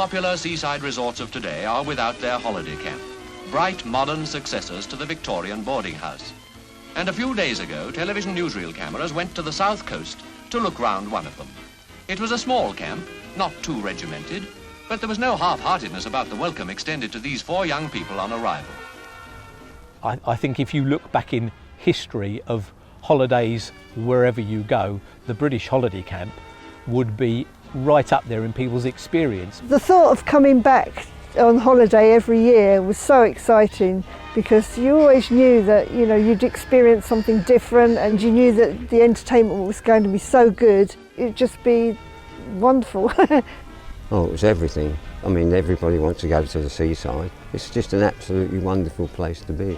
popular seaside resorts of today are without their holiday camp, bright modern successors to the Victorian boarding house. And a few days ago, television newsreel cameras went to the south coast to look round one of them. It was a small camp, not too regimented, but there was no half-heartedness about the welcome extended to these 4 young people on arrival. I think if you look back in history of holidays wherever you go, the British holiday camp would be right up there in people's experience. The thought of coming back on holiday every year was so exciting, because you always knew that, you know, you'd experience something different, and you knew that the entertainment was going to be so good. It'd just be wonderful. Oh, it was everything. I mean, everybody wants to go to the seaside. It's just an absolutely wonderful place to be.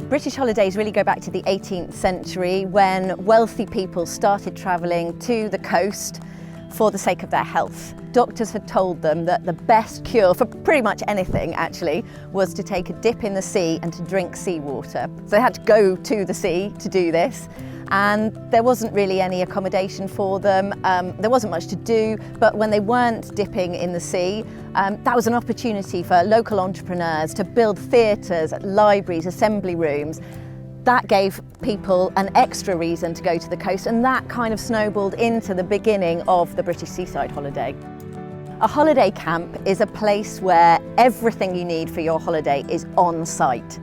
British holidays really go back to the 18th century, when wealthy people started travelling to the coast for the sake of their health. Doctors had told them that the best cure for pretty much anything, actually, was to take a dip in the sea and to drink seawater. So they had to go to the sea to do this, and there wasn't really any accommodation for them. There wasn't much to do, but when they weren't dipping in the sea, that was an opportunity for local entrepreneurs to build theatres, libraries, assembly rooms. That gave people an extra reason to go to the coast, and that kind of snowballed into the beginning of the British seaside holiday. A holiday camp is a place where everything you need for your holiday is on site.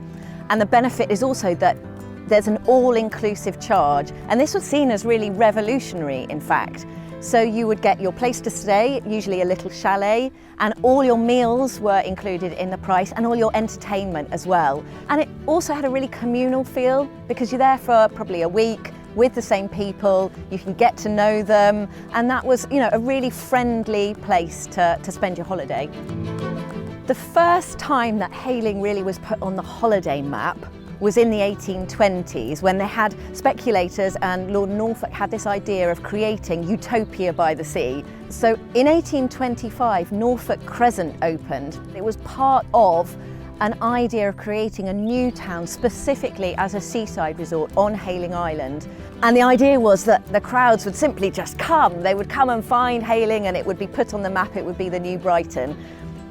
And the benefit is also that there's an all-inclusive charge, and this was seen as really revolutionary, in fact. So you would get your place to stay, usually a little chalet, and all your meals were included in the price, and all your entertainment as well. And it also had a really communal feel, because you're there for probably a week with the same people, you can get to know them, and that was, you know, a really friendly place to spend your holiday. The first time that Hayling really was put on the holiday map was in the 1820s, when they had speculators, and Lord Norfolk had this idea of creating utopia by the sea. So in 1825, Norfolk Crescent opened. It was part of an idea of creating a new town specifically as a seaside resort on Hayling Island. And the idea was that the crowds would simply just come. They would come and find Hayling, and it would be put on the map, it would be the new Brighton.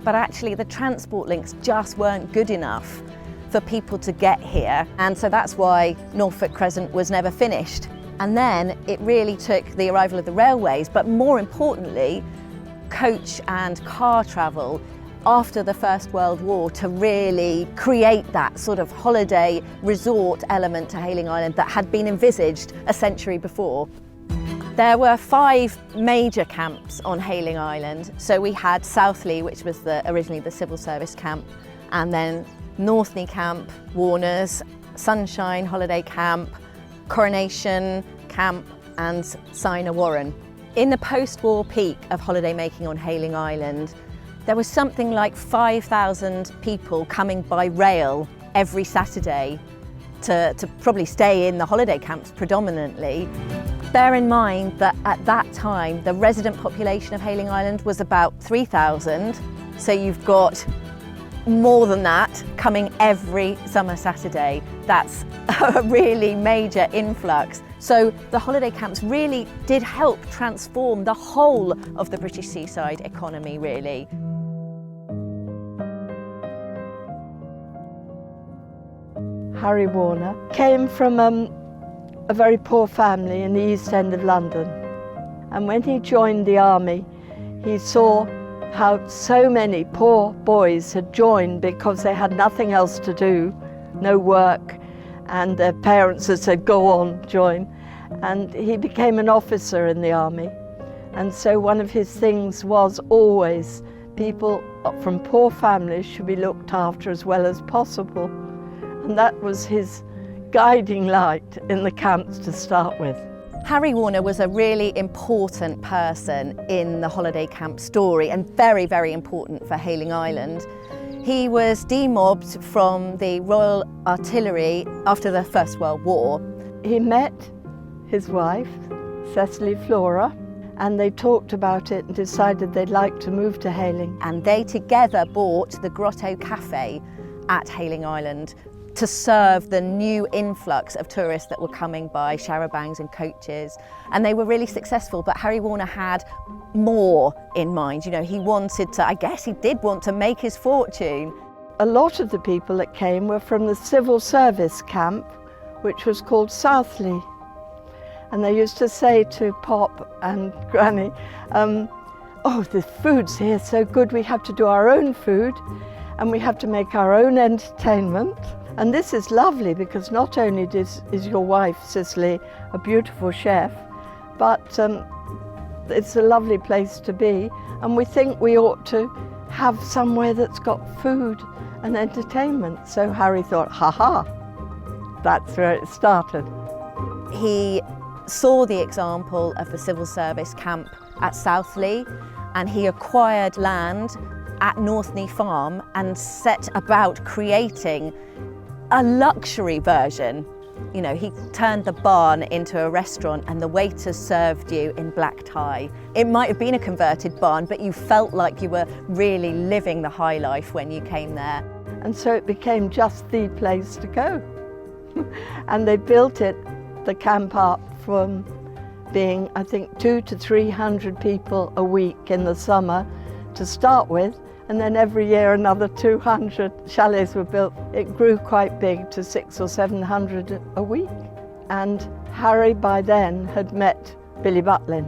But actually the transport links just weren't good enough for people to get here, and so that's why Norfolk Crescent was never finished. And then it really took the arrival of the railways, but more importantly, coach and car travel after the First World War, to really create that sort of holiday resort element to Hayling Island that had been envisaged a century before. There were 5 major camps on Hayling Island. So we had Southley, which was originally the civil service camp, and then Northney Camp, Warners, Sunshine Holiday Camp, Coronation Camp, and Sina Warren. In the post-war peak of holiday making on Hayling Island, there was something like 5,000 people coming by rail every Saturday to probably stay in the holiday camps predominantly. Bear in mind that at that time, the resident population of Hayling Island was about 3,000. So you've got more than that coming every summer Saturday. That's a really major influx. So the holiday camps really did help transform the whole of the British seaside economy, really. Harry Warner came from a very poor family in the East End of London. And when he joined the army, he saw how so many poor boys had joined because they had nothing else to do, no work, and their parents had said, go on, join. And he became an officer in the army. And so one of his things was always people from poor families should be looked after as well as possible. And that was his guiding light in the camps to start with. Harry Warner was a really important person in the holiday camp story, and very, very important for Hayling Island. He was demobbed from the Royal Artillery after the First World War. He met his wife, Cecily Flora, and they talked about it and decided they'd like to move to Hayling. And they together bought the Grotto Cafe, at Hayling Island to serve the new influx of tourists that were coming by, charabancs and coaches, and they were really successful. But Harry Warner had more in mind. You know, he wanted to, I guess he did want to make his fortune. A lot of the people that came were from the civil service camp, which was called Southley. And they used to say to Pop and Granny, oh, the food's here so good, we have to do our own food and we have to make our own entertainment. And this is lovely because not only is your wife, Cicely, a beautiful chef, but it's a lovely place to be. And we think we ought to have somewhere that's got food and entertainment. So Harry thought, ha, that's where it started. He saw the example of the civil service camp at Southley, and he acquired land at Northney Farm and set about creating a luxury version. You know, he turned the barn into a restaurant and the waiters served you in black tie. It might have been a converted barn, but you felt like you were really living the high life when you came there. And so it became just the place to go. And they built it, the camp up, from being, I think, 200 to 300 people a week in the summer to start with, and then every year another 200 chalets were built. It grew quite big to 600 or 700 a week. And Harry by then had met Billy Butlin.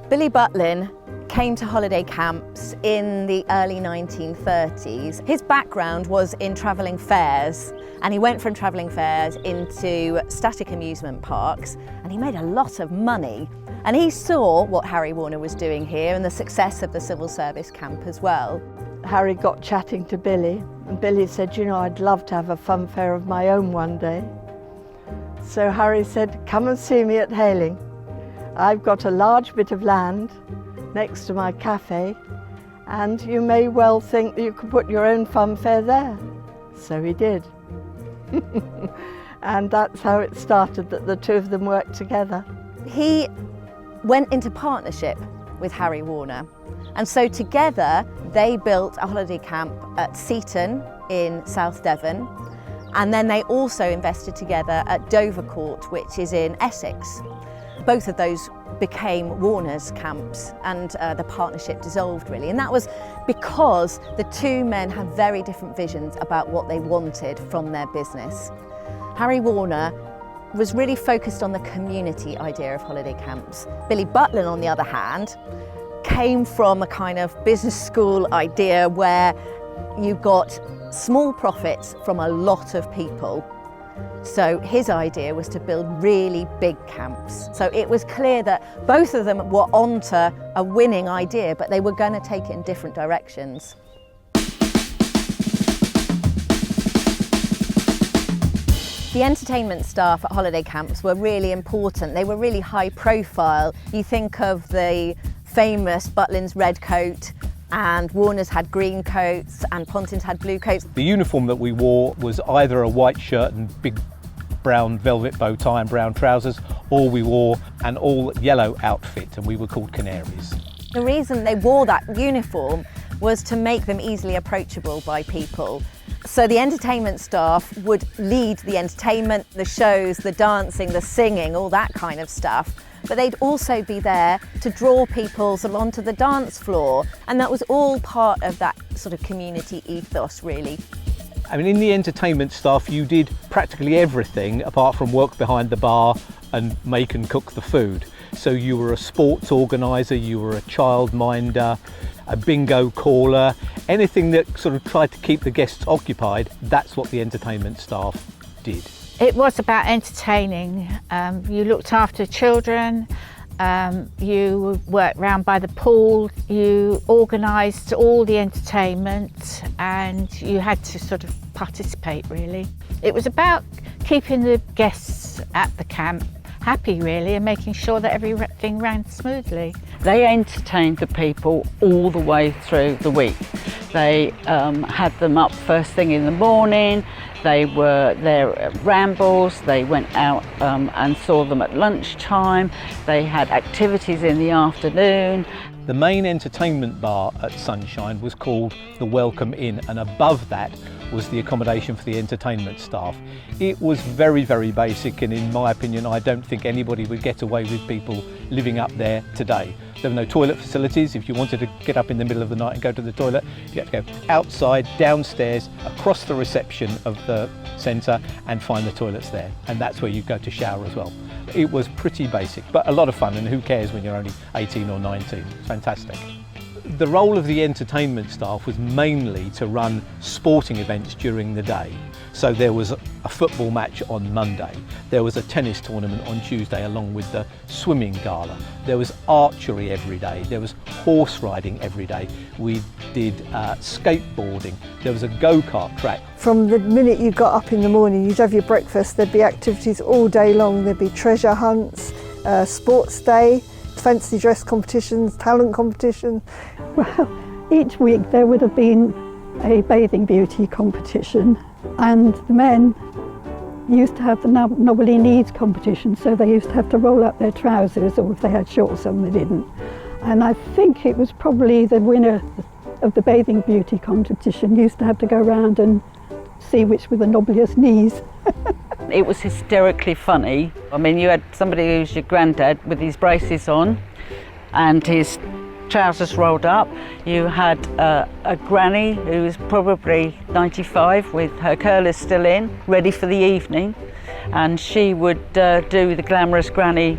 Billy Butlin came to holiday camps in the early 1930s. His background was in travelling fairs, and he went from travelling fairs into static amusement parks, and he made a lot of money. And he saw what Harry Warner was doing here and the success of the civil service camp as well. Harry got chatting to Billy, and Billy said, you know, I'd love to have a fun fair of my own one day. So Harry said, come and see me at Hayling. I've got a large bit of land next to my cafe, and you may well think that you could put your own fun fair there. So he did. And that's how it started, that the two of them worked together. He went into partnership with Harry Warner, and so together they built a holiday camp at Seaton in South Devon, and then they also invested together at Dovercourt, which is in Essex. Both of those became Warner's camps, and the partnership dissolved really, and that was because the two men had very different visions about what they wanted from their business. Harry Warner was really focused on the community idea of holiday camps. Billy Butlin, on the other hand, came from a kind of business school idea where you got small profits from a lot of people. So his idea was to build really big camps. So it was clear that both of them were onto a winning idea, but they were going to take it in different directions. The entertainment staff at holiday camps were really important. They were really high profile. You think of the famous Butlin's red coat, and Warner's had green coats, and Pontin's had blue coats. The uniform that we wore was either a white shirt and big brown velvet bow tie and brown trousers, or we wore an all yellow outfit, and we were called Canaries. The reason they wore that uniform was to make them easily approachable by people. So the entertainment staff would lead the entertainment, the shows, the dancing, the singing, all that kind of stuff. But they'd also be there to draw people sort of onto the dance floor. And that was all part of that sort of community ethos, really. I mean, in the entertainment staff, you did practically everything apart from work behind the bar and make and cook the food. So you were a sports organiser, you were a childminder, a bingo caller, anything that sort of tried to keep the guests occupied, that's what the entertainment staff did. It was about entertaining. You looked after children, you worked round by the pool, you organised all the entertainment, and you had to sort of participate really. It was about keeping the guests at the camp happy really, and making sure that everything ran smoothly. They entertained the people all the way through the week. They had them up first thing in the morning, they were there at rambles, they went out and saw them at lunchtime, they had activities in the afternoon. The main entertainment bar at Sunshine was called the Welcome Inn, and above that was the accommodation for the entertainment staff. It was very, very basic, and in my opinion, I don't think anybody would get away with people living up there today. There were no toilet facilities. If you wanted to get up in the middle of the night and go to the toilet, you had to go outside, downstairs, across the reception of the centre and find the toilets there. And that's where you go to shower as well. It was pretty basic, but a lot of fun, and who cares when you're only 18 or 19? It's fantastic. The role of the entertainment staff was mainly to run sporting events during the day. So there was a football match on Monday, there was a tennis tournament on Tuesday along with the swimming gala, there was archery every day, there was horse riding every day, we did skateboarding, there was a go-kart track. From the minute you got up in the morning, you'd have your breakfast, there'd be activities all day long, there'd be treasure hunts, sports day, fancy dress competitions, talent competitions. Well, each week there would have been a bathing beauty competition, and the men used to have the knobbly knees competition, so they used to have to roll up their trousers, or if they had shorts on they didn't. And I think it was probably the winner of the bathing beauty competition used to have to go around and see which were the knobbliest knees. It was hysterically funny. I mean, you had somebody who's your granddad with his braces on and his trousers rolled up. You had a granny who was probably 95 with her curlers still in, ready for the evening. And she would do the glamorous granny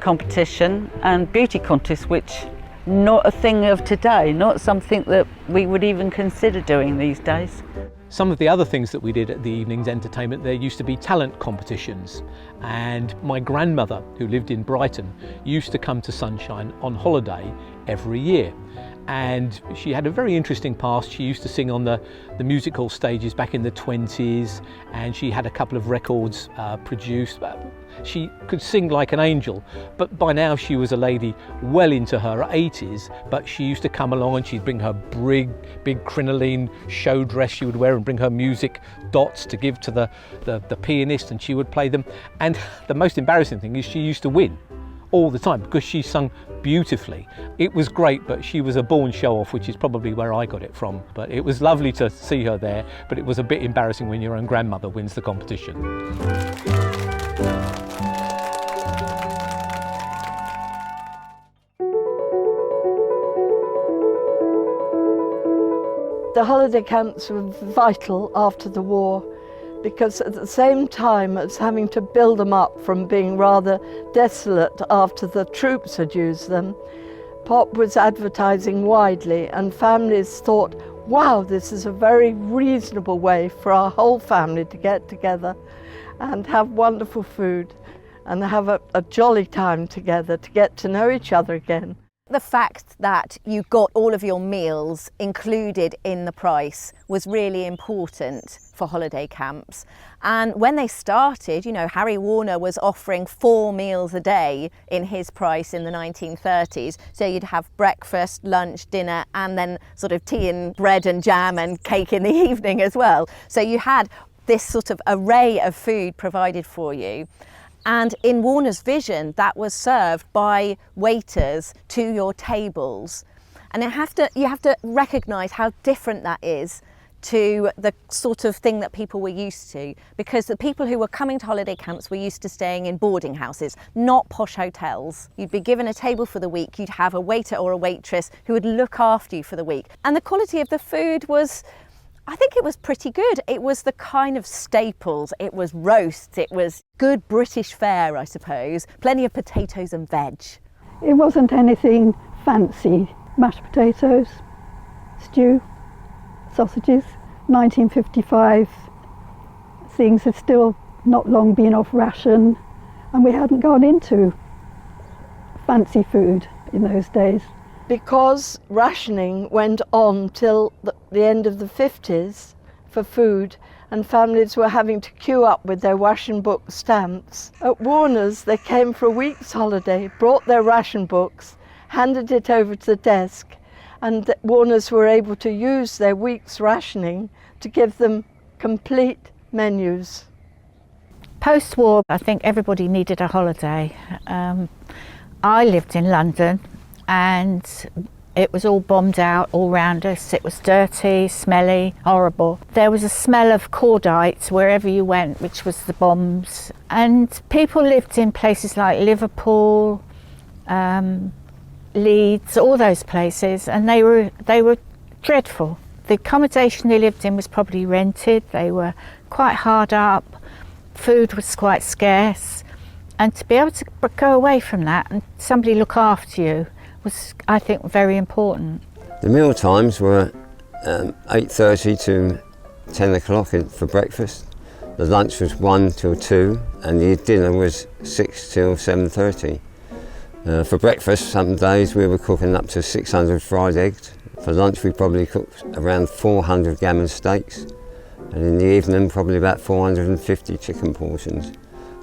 competition and beauty contest, which not a thing of today, not something that we would even consider doing these days. Some of the other things that we did at the evening's entertainment, there used to be talent competitions, and my grandmother, who lived in Brighton, used to come to Sunshine on holiday every year. And she had a very interesting past. She used to sing on the music hall stages back in the 20s, and she had a couple of records produced. She could sing like an angel, but by now she was a lady well into her 80s, but she used to come along and she'd bring her big crinoline show dress she would wear and bring her music dots to give to the pianist, and she would play them. And the most embarrassing thing is she used to win all the time because she sung beautifully. It was great, but she was a born show-off, which is probably where I got it from. But it was lovely to see her there, but it was a bit embarrassing when your own grandmother wins the competition. The holiday camps were vital after the war, because at the same time as having to build them up from being rather desolate after the troops had used them, Pop was advertising widely, and families thought, wow, this is a very reasonable way for our whole family to get together and have wonderful food and have a jolly time together, to get to know each other again. The fact that you got all of your meals included in the price was really important for holiday camps. And when they started, you know, Harry Warner was offering 4 meals a day in his price in the 1930s. So you'd have breakfast, lunch, dinner, and then sort of tea and bread and jam and cake in the evening as well. So you had this sort of array of food provided for you. And in Warner's vision, that was served by waiters to your tables. And you have to recognise how different that is to the sort of thing that people were used to, because the people who were coming to holiday camps were used to staying in boarding houses, not posh hotels. You'd be given a table for the week, you'd have a waiter or a waitress who would look after you for the week. And the quality of the food was, I think it was pretty good. It was the kind of staples. It was roasts, it was good British fare, I suppose. Plenty of potatoes and veg. It wasn't anything fancy. Mashed potatoes, stew, sausages. 1955, things had still not long been off ration, and we hadn't gone into fancy food in those days. Because rationing went on till the end of the 50s for food, and families were having to queue up with their ration book stamps. At Warner's, they came for a week's holiday, brought their ration books, handed it over to the desk, and Warner's were able to use their week's rationing to give them complete menus. Post-war, I think everybody needed a holiday. I lived in London, and it was all bombed out all round us. It was dirty, smelly, horrible. There was a smell of cordite wherever you went, which was the bombs. And people lived in places like Liverpool, Leeds, all those places, and they were dreadful. The accommodation they lived in was probably rented. They were quite hard up. Food was quite scarce. And to be able to go away from that and somebody look after you was, I think, very important. The meal times were 8:30 to 10 o'clock for breakfast. The lunch was 1 till 2 and the dinner was 6 till 7:30. For breakfast, some days we were cooking up to 600 fried eggs. For lunch we probably cooked around 400 gammon steaks, and in the evening probably about 450 chicken portions.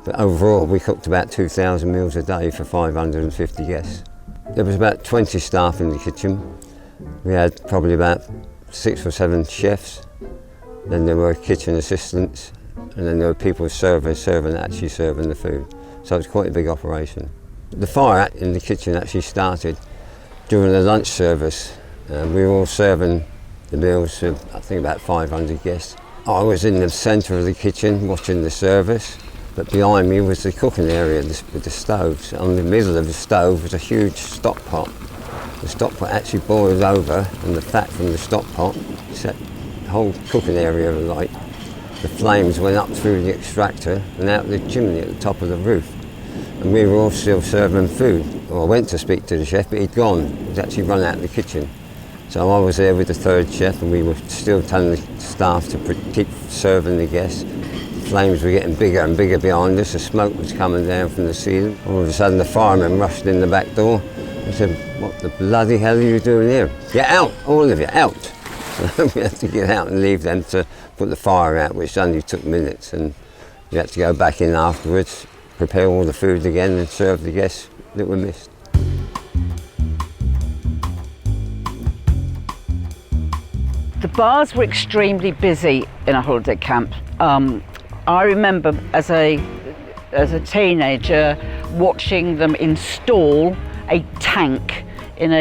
But overall we cooked about 2,000 meals a day for 550 guests. There was about 20 staff in the kitchen. We had probably about 6 or 7 chefs, then there were kitchen assistants, and then there were people actually serving the food. So it was quite a big operation. The fire in the kitchen actually started during the lunch service. We were all serving the meals to, I think, about 500 guests. I was in the centre of the kitchen watching the service, but behind me was the cooking area with the stoves. On the middle of the stove was a huge stock pot. The stock pot actually boiled over, and the fat from the stock pot set the whole cooking area alight. The flames went up through the extractor and out the chimney at the top of the roof. And we were all still serving food. Well, I went to speak to the chef, but he'd gone. He'd actually run out of the kitchen. So I was there with the third chef, and we were still telling the staff to keep serving the guests. The flames were getting bigger and bigger behind us. The smoke was coming down from the ceiling. All of a sudden the firemen rushed in the back door and said, "What the bloody hell are you doing here? Get out, all of you, out." So we had to get out and leave them to put the fire out, which only took minutes, and we had to go back in afterwards, prepare all the food again and serve the guests that were missed. The bars were extremely busy in a holiday camp. I remember as a teenager watching them install a tank in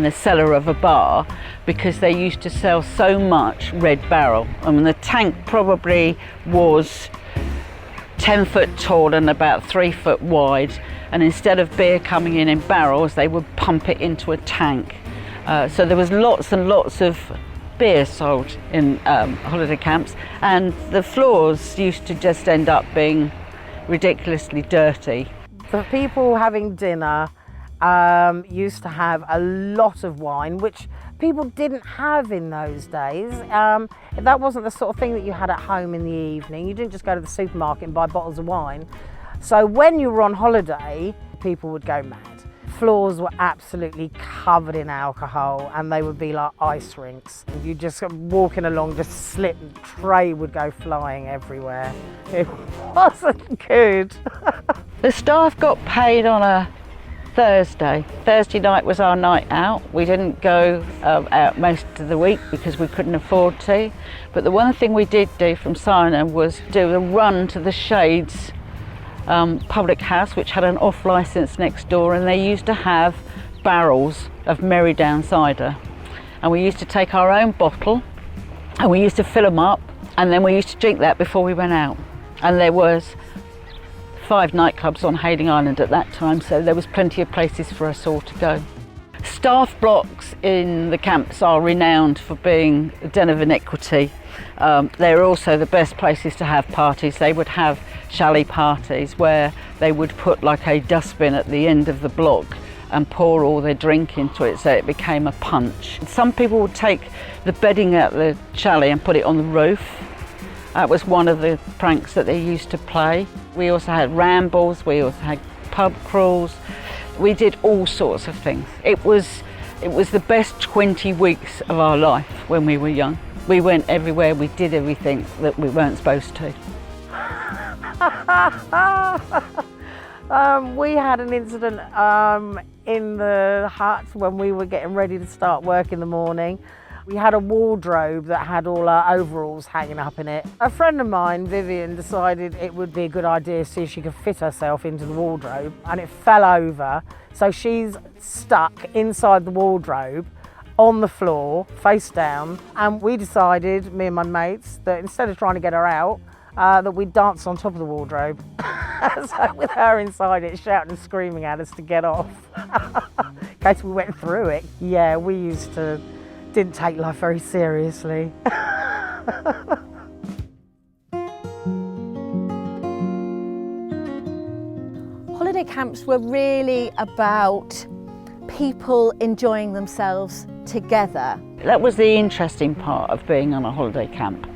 the cellar of a bar, because they used to sell so much Red Barrel. I mean, the tank probably was 10 foot tall and about 3 foot wide, and instead of beer coming in barrels, they would pump it into a tank. So there was lots and lots of beer sold in holiday camps, and the floors used to just end up being ridiculously dirty. The people having dinner used to have a lot of wine, which people didn't have in those days. That wasn't the sort of thing that you had at home in the evening. You didn't just go to the supermarket and buy bottles of wine. So when you were on holiday, people would go mad. Floors were absolutely covered in alcohol, and they would be like ice rinks. You just walking along, just slip, and tray would go flying everywhere. It wasn't good. The staff got paid on a Thursday. Thursday night was our night out. We didn't go out most of the week because we couldn't afford to. But the one thing we did do from Sinai was do a run to the Shades public house, which had an off licence next door, and they used to have barrels of Merrydown cider, and we used to take our own bottle and we used to fill them up, and then we used to drink that before we went out. And there was 5 nightclubs on Hayling Island at that time, so there was plenty of places for us all to go. Staff blocks in the camps are renowned for being a den of iniquity. They're also the best places to have parties. They would have chalet parties where they would put like a dustbin at the end of the block and pour all their drink into it, so it became a punch. Some people would take the bedding out of the chalet and put it on the roof. That was one of the pranks that they used to play. We also had rambles, we also had pub crawls. We did all sorts of things. It was the best 20 weeks of our life when we were young. We went everywhere, we did everything that we weren't supposed to. We had an incident in the hut when we were getting ready to start work in the morning. We had a wardrobe that had all our overalls hanging up in it. A friend of mine, Vivian, decided it would be a good idea to see if she could fit herself into the wardrobe, and it fell over. So she's stuck inside the wardrobe on the floor, face down, and we decided, me and my mates, that instead of trying to get her out, that we'd dance on top of the wardrobe. So with her inside it, shouting and screaming at us to get off, in case we went through it. Yeah, we didn't take life very seriously. Holiday camps were really about people enjoying themselves together. That was the interesting part of being on a holiday camp.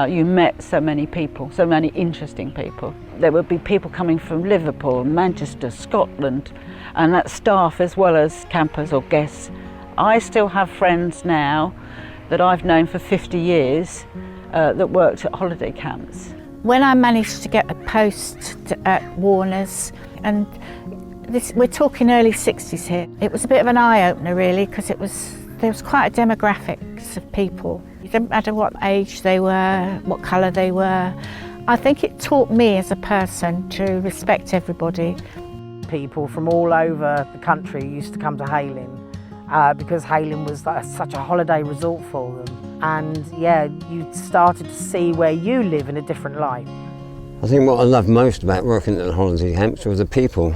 You met so many people, so many interesting people. There would be people coming from Liverpool, Manchester, Scotland, and that's staff as well as campers or guests. I still have friends now that I've known for 50 years that worked at holiday camps. When I managed to get a post at Warner's, and we're talking early 60s here, it was a bit of an eye-opener really, because there was quite a demographics of people. It didn't matter what age they were, what colour they were. I think it taught me as a person to respect everybody. People from all over the country used to come to Hayling because Hayling was such a holiday resort for them. And yeah, you started to see where you live in a different light. I think what I loved most about working at the holiday camps were the people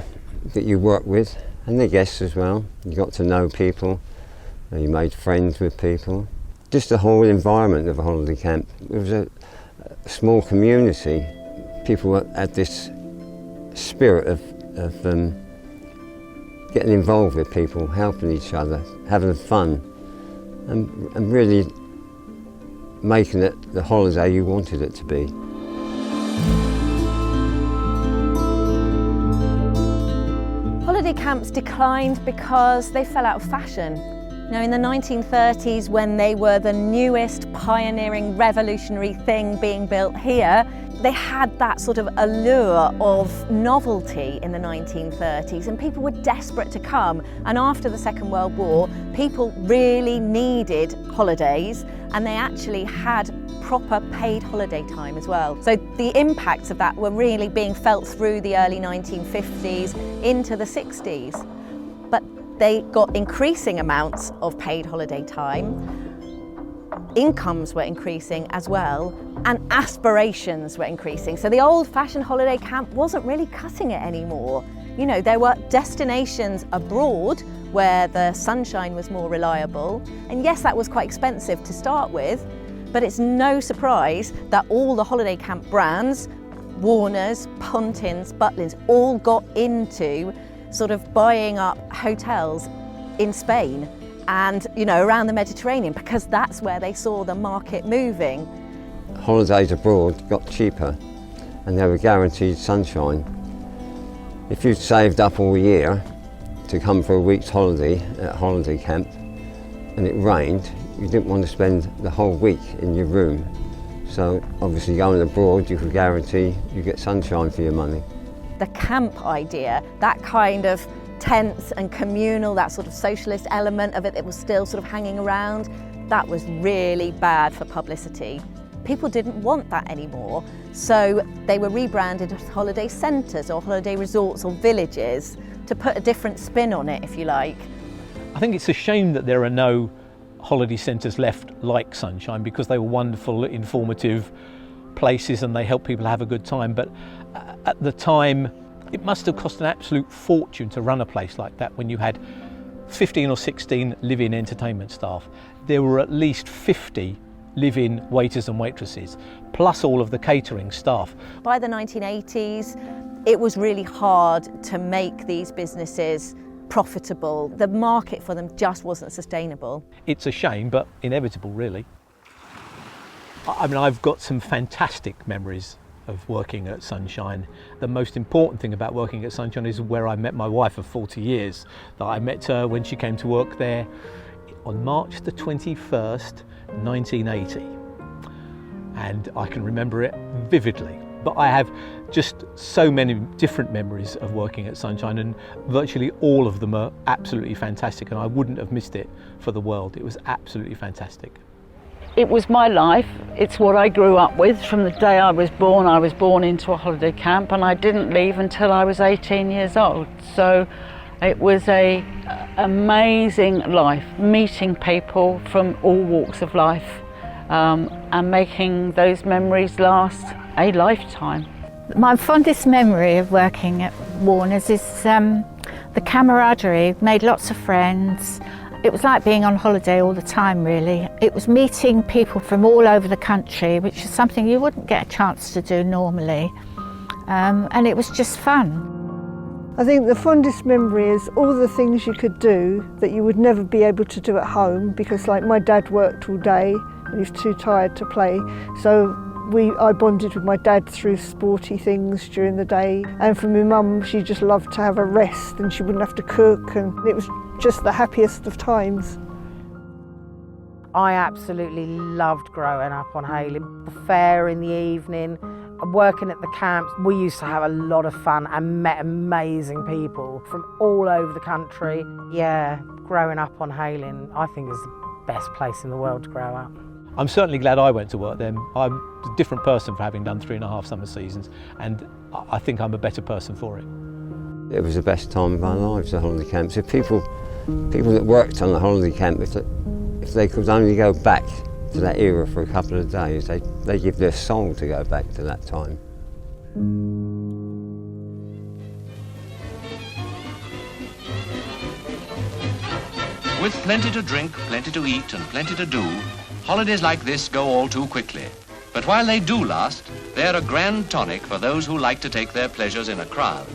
that you work with, and the guests as well. You got to know people, you made friends with people. Just the whole environment of a holiday camp. It was a small community. People had this spirit of getting involved with people, helping each other, having fun, and really making it the holiday you wanted it to be. Holiday camps declined because they fell out of fashion. Now, in the 1930s, when they were the newest, pioneering, revolutionary thing being built here, they had that sort of allure of novelty in the 1930s, and people were desperate to come. And after the Second World War, people really needed holidays, and they actually had proper paid holiday time as well. So the impacts of that were really being felt through the early 1950s into the 60s. But they got increasing amounts of paid holiday time, incomes were increasing as well, and aspirations were increasing. So the old-fashioned holiday camp wasn't really cutting it anymore. You know, there were destinations abroad where the sunshine was more reliable, and yes, that was quite expensive to start with, but it's no surprise that all the holiday camp brands, Warner's, Pontins, Butlins, all got into sort of buying up hotels in Spain and, you know, around the Mediterranean, because that's where they saw the market moving. Holidays abroad got cheaper and they were guaranteed sunshine. If you'd saved up all year to come for a week's holiday at a holiday camp and it rained, you didn't want to spend the whole week in your room. So obviously going abroad, you could guarantee you get sunshine for your money. The camp idea, that kind of tents and communal, that sort of socialist element of it that was still sort of hanging around, that was really bad for publicity. People didn't want that anymore, so they were rebranded as holiday centres or holiday resorts or villages to put a different spin on it, if you like. I think it's a shame that there are no holiday centres left like Sunshine, because they were wonderful, informative places and they help people have a good time. But at the time, it must have cost an absolute fortune to run a place like that when you had 15 or 16 live-in entertainment staff. There were at least 50 live-in waiters and waitresses, plus all of the catering staff. By the 1980s, it was really hard to make these businesses profitable. The market for them just wasn't sustainable. It's a shame, but inevitable, really. I mean, I've got some fantastic memories of working at Sunshine. The most important thing about working at Sunshine is where I met my wife of 40 years. I met her when she came to work there on March the 21st, 1980. And I can remember it vividly. But I have just so many different memories of working at Sunshine, and virtually all of them are absolutely fantastic, and I wouldn't have missed it for the world. It was absolutely fantastic. It was my life. It's what I grew up with. From the day I was born into a holiday camp, and I didn't leave until I was 18 years old. So it was an amazing life, meeting people from all walks of life, and making those memories last a lifetime. My fondest memory of working at Warner's is the camaraderie. Made lots of friends. It was like being on holiday all the time, really. It was meeting people from all over the country, which is something you wouldn't get a chance to do normally. And it was just fun. I think the fondest memory is all the things you could do that you would never be able to do at home, because like my dad worked all day and he was too tired to play. So I bonded with my dad through sporty things during the day. And for my mum, she just loved to have a rest and she wouldn't have to cook, and it was just the happiest of times. I absolutely loved growing up on Hayling. The fair in the evening, working at the camps. We used to have a lot of fun and met amazing people from all over the country. Yeah, growing up on Hayling, I think is the best place in the world to grow up. I'm certainly glad I went to work there. I'm a different person for having done 3.5 summer seasons, and I think I'm a better person for it. It was the best time of our lives, the holiday camps. If people that worked on the holiday camp, if they could only go back to that era for a couple of days, they give their soul to go back to that time. With plenty to drink, plenty to eat and plenty to do, holidays like this go all too quickly. But while they do last, they're a grand tonic for those who like to take their pleasures in a crowd.